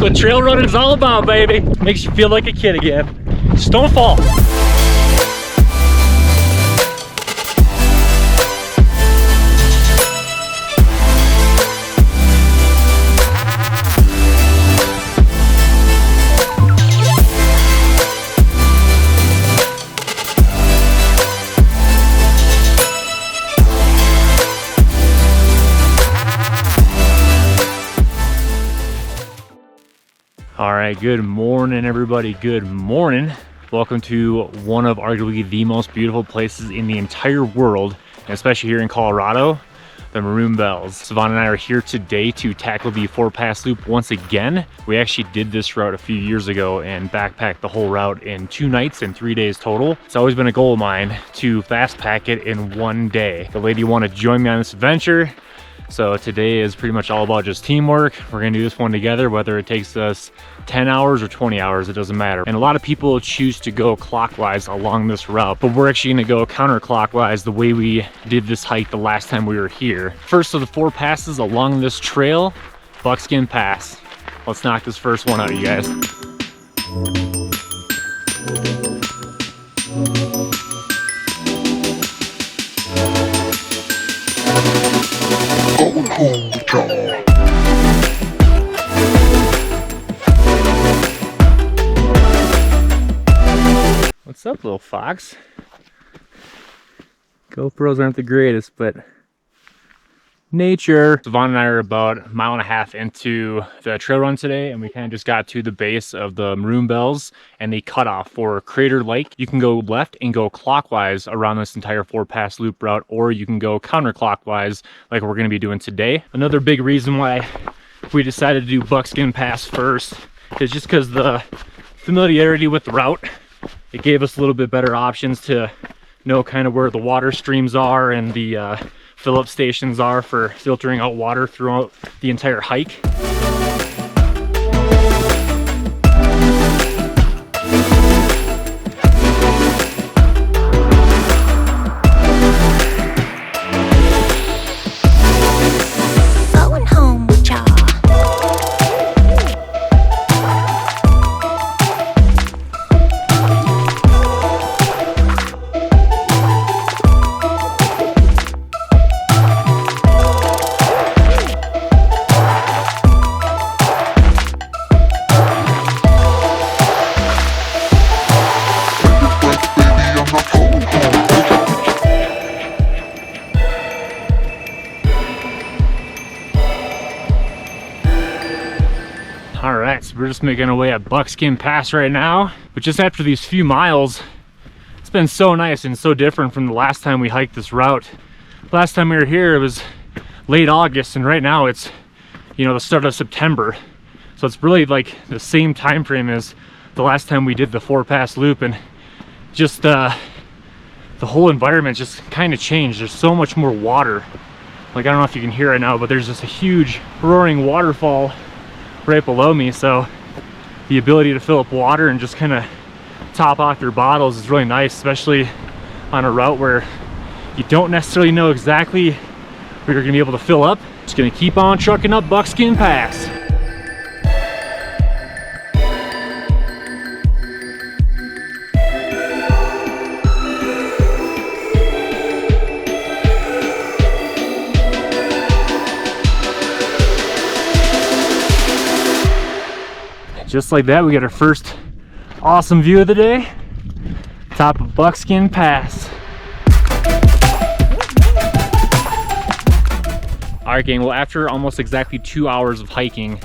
what trail running is all about, baby. Makes you feel like a kid again. Just don't fall. All right, good morning, everybody. Good morning. Welcome to one of arguably the most beautiful places in the entire world, and especially here in Colorado, the Maroon Bells. Savannah and I are here today to tackle the 4-pass loop once again. We actually did this route a few years ago and backpacked the whole route in 2 nights and 3 days total. It's always been a goal of mine to fast pack it in 1 day. The lady wanted to join me on this adventure. So today is pretty much all about just teamwork. We're gonna do this one together, whether it takes us 10 hours or 20 hours, it doesn't matter. And a lot of people choose to go clockwise along this route, but we're actually gonna go counterclockwise the way we did this hike the last time we were here. First of the 4 passes along this trail, Buckskin Pass. Let's knock this first one out, you guys. What's up, little fox? GoPros aren't the greatest, but nature. Savannah and I are about 1.5 miles into the trail run today, and we kind of just got to the base of the Maroon Bells and the cutoff for Crater Lake. You can go left and go clockwise around this entire 4-pass loop route, or you can go counterclockwise like we're going to be doing today. Another big reason why we decided to do Buckskin Pass first is just because the familiarity with the route. It gave us a little bit better options to know kind of where the water streams are and the fill-up stations are for filtering out water throughout the entire hike. Alright, so we're just making our way at Buckskin Pass right now. But just after these few miles, it's been so nice and so different from the last time we hiked this route. Last time we were here, it was late August, and right now it's, you know, the start of September. So it's really like the same time frame as the last time we did the 4-pass loop, and just the whole environment just kind of changed. There's so much more water. Like, I don't know if you can hear right now, but there's just a huge roaring waterfall right below me, so the ability to fill up water and just kind of top off your bottles is really nice, especially on a route where you don't necessarily know exactly where you're gonna be able to fill up. Just gonna keep on trucking up Buckskin Pass. Just like that, we got our first awesome view of the day. Top of Buckskin Pass. All right, gang, well, after almost exactly 2 hours of hiking,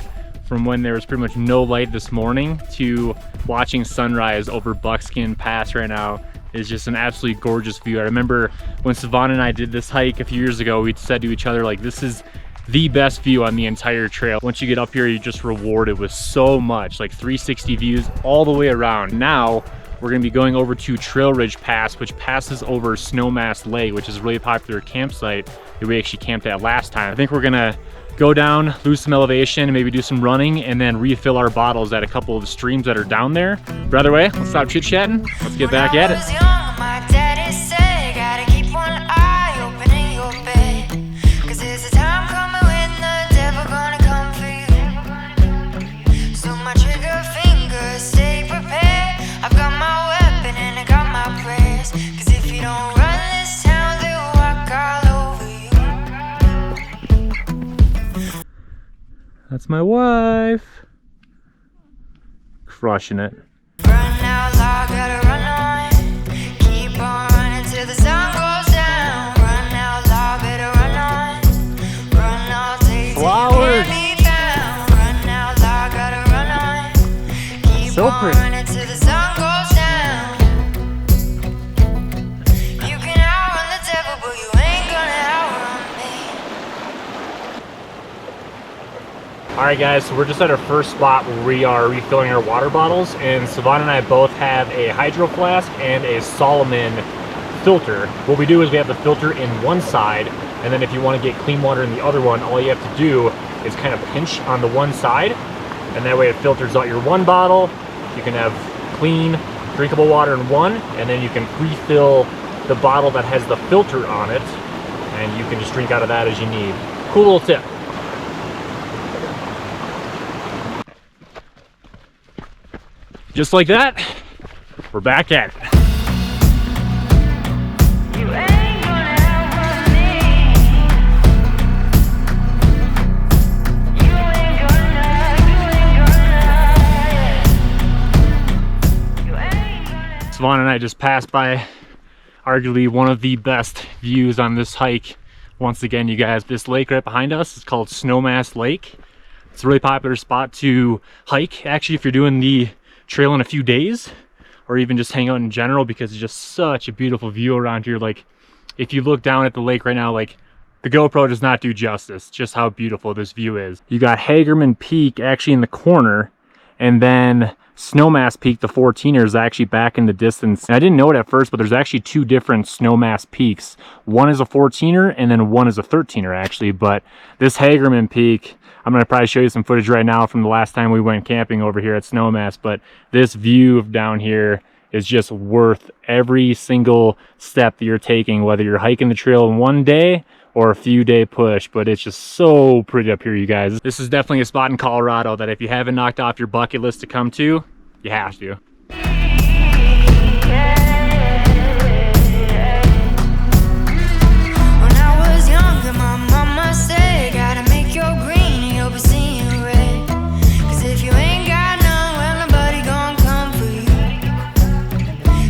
from when there was pretty much no light this morning to watching sunrise over Buckskin Pass right now, is just an absolutely gorgeous view. I remember when Savannah and I did this hike a few years ago, we said to each other, like, this is the best view on the entire trail. Once you get up here, you're just rewarded with so much, like 360 views all the way around. Now we're gonna be going over to Trail Ridge Pass, which passes over Snowmass Lake, which is a really popular campsite that we actually camped at last time. I think we're gonna go down, lose some elevation, and maybe do some running, and then refill our bottles at a couple of streams that are down there. But either way, let's stop chit-chatting. Let's get back at it. So That's my wife. Crushing it. Run out loud, gotta run on. Keep on running till the sun goes down. Run out loud, better run on. Run all day till Flowers. you can't be found. Run out loud, gotta run on. Keep So on pretty. running till the sun goes down. You can outrun the devil, but you ain't gonna outrun me. Alright guys, so we're just at our first spot where we are refilling our water bottles, and Savannah and I both have a hydro flask and a Solomon filter. What we do is we have the filter in one side, and then if you want to get clean water in the other one, all you have to do is kind of pinch on the one side, and that way it filters out your one bottle. You can have clean, drinkable water in one, and then you can refill the bottle that has the filter on it, and you can just drink out of that as you need. Cool little tip. Just like that, we're back at it. You ain't gonna outrun me. You ain't gonna, you ain't gonna. Savannah and I just passed by arguably one of the best views on this hike. Once again, you guys, this lake right behind us is called Snowmass Lake. It's a really popular spot to hike, actually, if you're doing the trail in a few days, or even just hang out in general, because it's just such a beautiful view around here. Like, if you look down at the lake right now, like, the GoPro does not do justice just how beautiful this view is. You got Hagerman Peak actually in the corner, and then Snowmass Peak, the 14er, is actually back in the distance. And I didn't know it at first, but there's actually two different Snowmass Peaks. One is a 14er, and then one is a 13er actually. But this Hagerman Peak, I'm gonna probably show you some footage right now from the last time we went camping over here at Snowmass, but this view down here is just worth every single step that you're taking, whether you're hiking the trail in one day or a few day push. But it's just so pretty up here, you guys. This is definitely a spot in Colorado that if you haven't knocked off your bucket list to come to, you have to. When I was younger, my mama said, gotta make your green and you'll be seeing red. 'Cause if you ain't got none, well, nobody gon' come for you.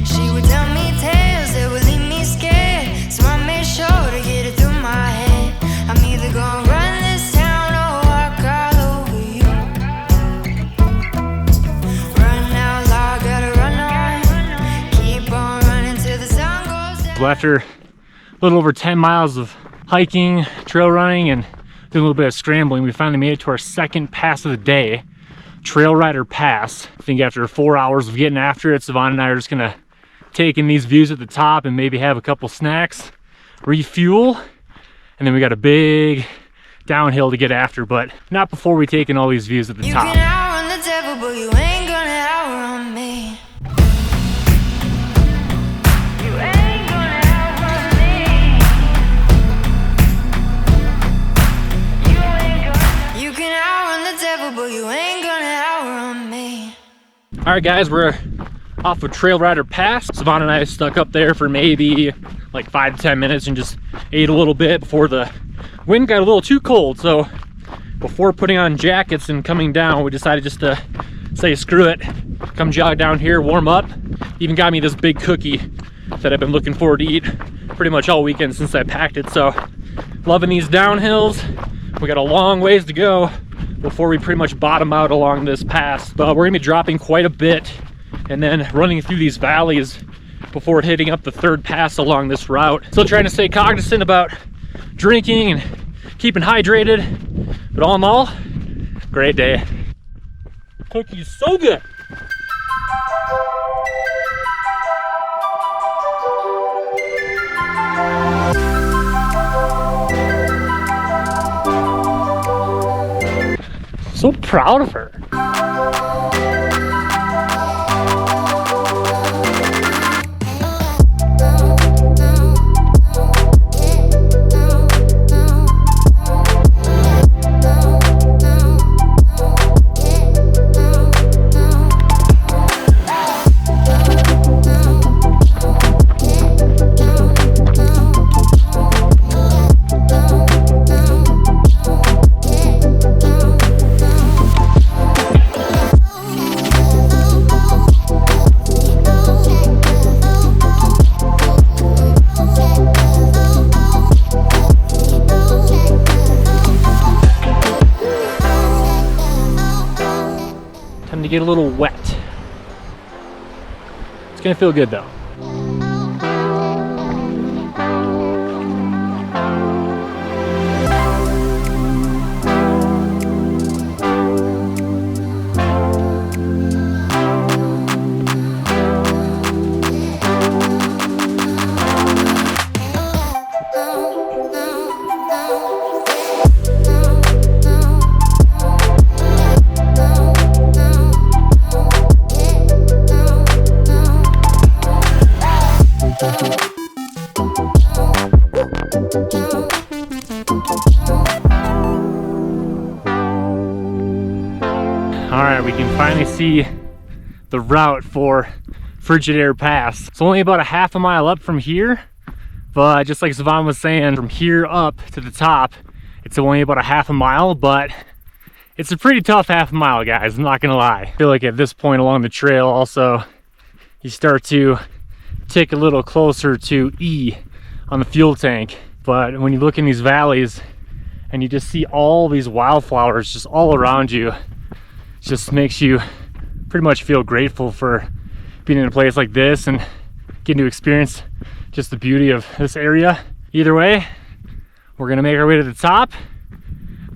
She would tell me tales that would leave me scared, so I made sure to get it through my head. I'm either gonna run this town or walk all over you. Run out loud, gotta run on. Keep on running till the sun goes down. So after a little over 10 miles of hiking, trail running, and doing a little bit of scrambling, we finally made it to our second pass of the day, Trail Rider Pass. I think after 4 hours of getting after it, Savannah and I are just gonna take in these views at the top and maybe have a couple snacks, refuel, and then we got a big downhill to get after, but not before we take in all these views at the You top. can outrun the devil, but you ain't gonna outrun me. You ain't gonna outrun me. You can outrun the devil, but you ain't gonna outrun me. All right, guys, we're off of Trail Rider Pass. Savannah and I stuck up there for maybe like 5 to 10 minutes and just ate a little bit before the wind got a little too cold. So before putting on jackets and coming down, we decided just to say screw it, come jog down here, warm up. Even got me this big cookie that I've been looking forward to eat pretty much all weekend since I packed it. So loving these downhills. We got a long ways to go before we pretty much bottom out along this pass, but we're gonna be dropping quite a bit and then running through these valleys before hitting up the third pass along this route. Still trying to stay cognizant about drinking and keeping hydrated, but all in all, great day. Cookie's so good. So proud of her. Time to get a little wet. It's gonna feel good though. Alright, we can finally see the route for Frigid Air Pass. It's only about a half a mile up from here, but just like Savon was saying, from here up to the top, it's only about a half a mile, but it's a pretty tough half a mile, guys, I'm not gonna lie. I feel like at this point along the trail also, you start to tick a little closer to E on the fuel tank. But when you look in these valleys and you just see all these wildflowers just all around you, it just makes you pretty much feel grateful for being in a place like this and getting to experience just the beauty of this area. Either way, we're gonna make our way to the top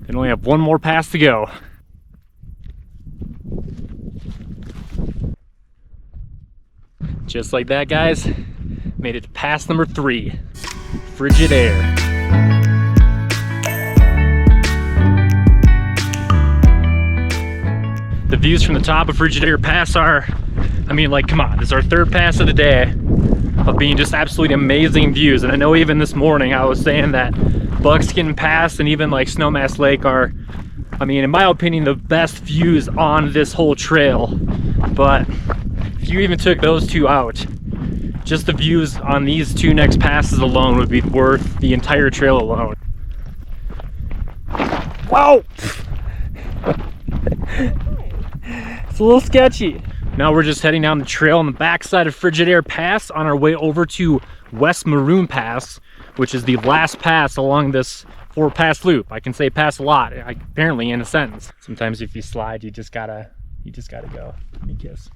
and only have one more pass to go. Just like that, guys, made it to pass number 3, Frigid Air. The views from the top of Frigid Air Pass are, I mean, like, come on, this is our 3rd pass of the day of being just absolutely amazing views. And I know even this morning I was saying that Buckskin Pass and even like Snowmass Lake are, I mean, in my opinion, the best views on this whole trail. But if you even took those two out, just the views on these 2 next passes alone would be worth the entire trail alone. Wow! It's a little sketchy. Now we're just heading down the trail on the backside of Frigid Air Pass on our way over to West Maroon Pass, which is the last pass along this 4-pass loop. I can say pass a lot, apparently, in a sentence. Sometimes if you slide, you just gotta go. Give me a kiss.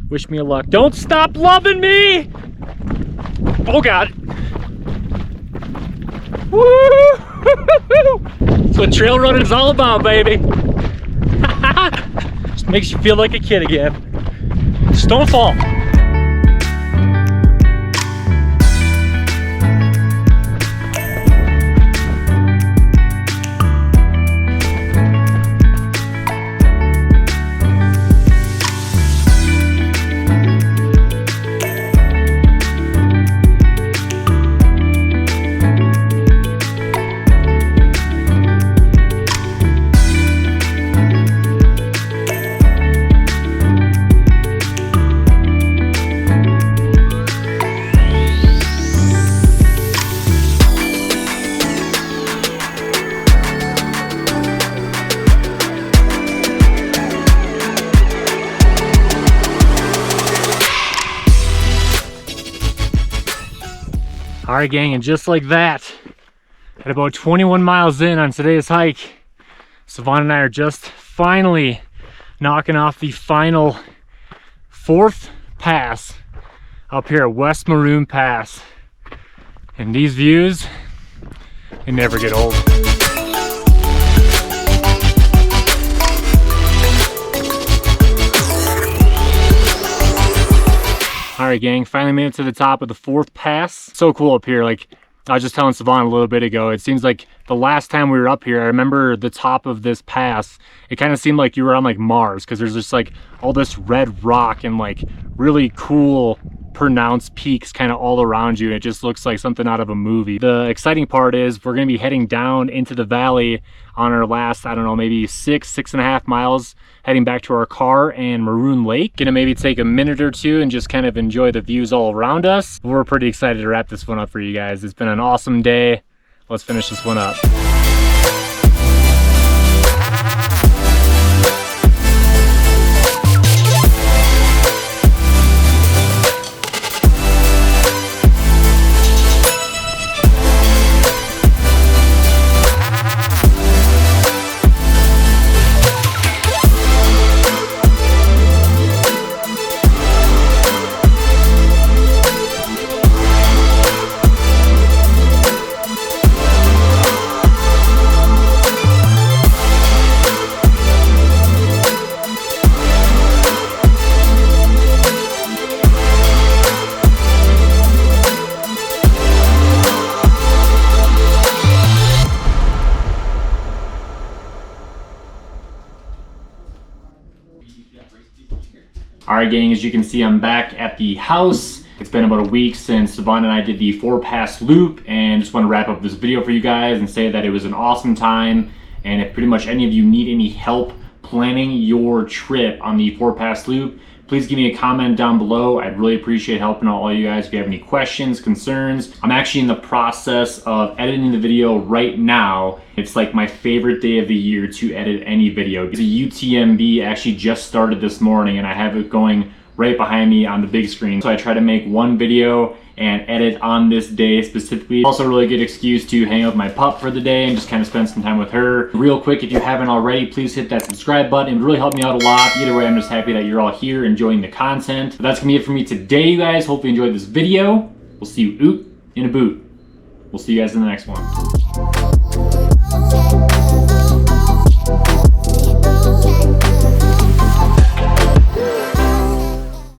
Wish me a luck. Don't stop loving me! Oh God. Woo! That's what trail running is all about, baby. Just makes you feel like a kid again. Just don't fall. All right, gang, and just like that, at about 21 miles in on today's hike, Savon and I are just finally knocking off the final 4th pass up here at West Maroon Pass. And these views, they never get old. All right, gang, finally made it to the top of the 4th pass. So cool up here. Like I was just telling Savon a little bit ago, it seems like the last time we were up here, I remember the top of this pass, it kind of seemed like you were on like Mars, because there's just like all this red rock and like really cool pronounced peaks kind of all around you. It just looks like something out of a movie. The exciting part is we're going to be heading down into the valley on our last, I don't know, maybe 6.5 miles, heading back to our car and Maroon Lake. Gonna maybe take a minute or two and just kind of enjoy the views all around us. We're pretty excited to wrap this one up for you guys. It's been an awesome day. Let's finish this one up. All right, gang, as you can see, I'm back at the house. It's been about a week since Savannah and I did the 4-pass loop, and just want to wrap up this video for you guys and say that it was an awesome time. And if pretty much any of you need any help planning your trip on the 4-pass loop, please give me a comment down below. I'd really appreciate helping out all you guys if you have any questions, concerns. I'm actually in the process of editing the video right now. It's like my favorite day of the year to edit any video. The UTMB actually just started this morning, and I have it going right behind me on the big screen. So I try to make one video and edit on this day specifically. Also a really good excuse to hang out with my pup for the day and just kind of spend some time with her. Real quick, if you haven't already, please hit that subscribe button. It would really help me out a lot. Either way, I'm just happy that you're all here enjoying the content. But that's gonna be it for me today, you guys. Hopefully you enjoyed this video. We'll see you in a boot. We'll see you guys in the next one.